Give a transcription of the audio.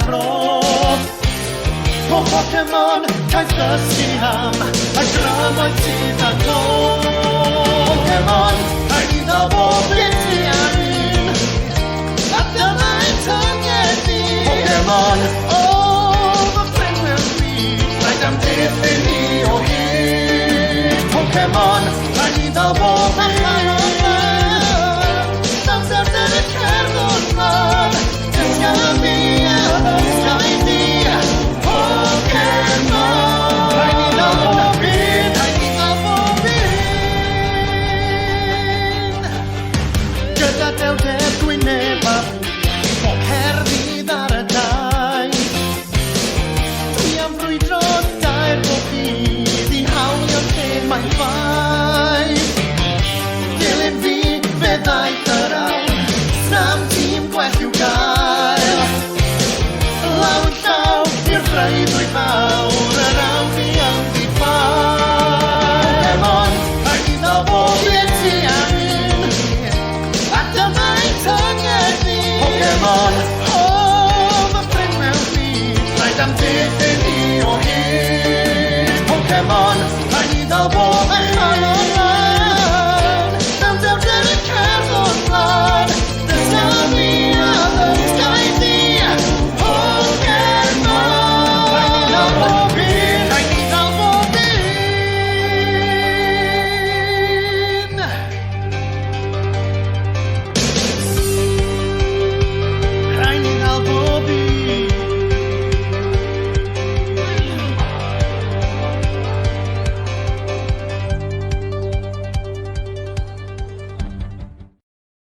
bro. O Pokémon, caiff ddysgu am y gramoedd sydd â to. Pokémon, rhaid iddo bob beth ti angen, a dyma'i tyngedi. Pokémon, o fy ffrind mewn byd, rhaid am dethyn ni o hyd. Pokémon, rhaid iddo bob beth amser dyn y cerdd o'r man, ysgol mi a ysgol di. Pokémon, rhaid iddo bob byd, rhaid iddo bob byd. Gyda dewdeg gwyneb a o Caerdydd ar y daith, dwi am frwydro dair o bydd i hawlio themau faith. Dilyn fi fe ddaeth yr awr, snam tîm gwell i'w gael. Law yn llaw i'r breuddwyd fawr, yr awr fi am ddiffar. Pokémon, rhaid iddo bob beth ti angen, a dyma'i tyngedi. Pokémon, o fy ffrind mewn byd, rhaid am dethyn ni o hyd. Pokémon, rhaid iddo bob beth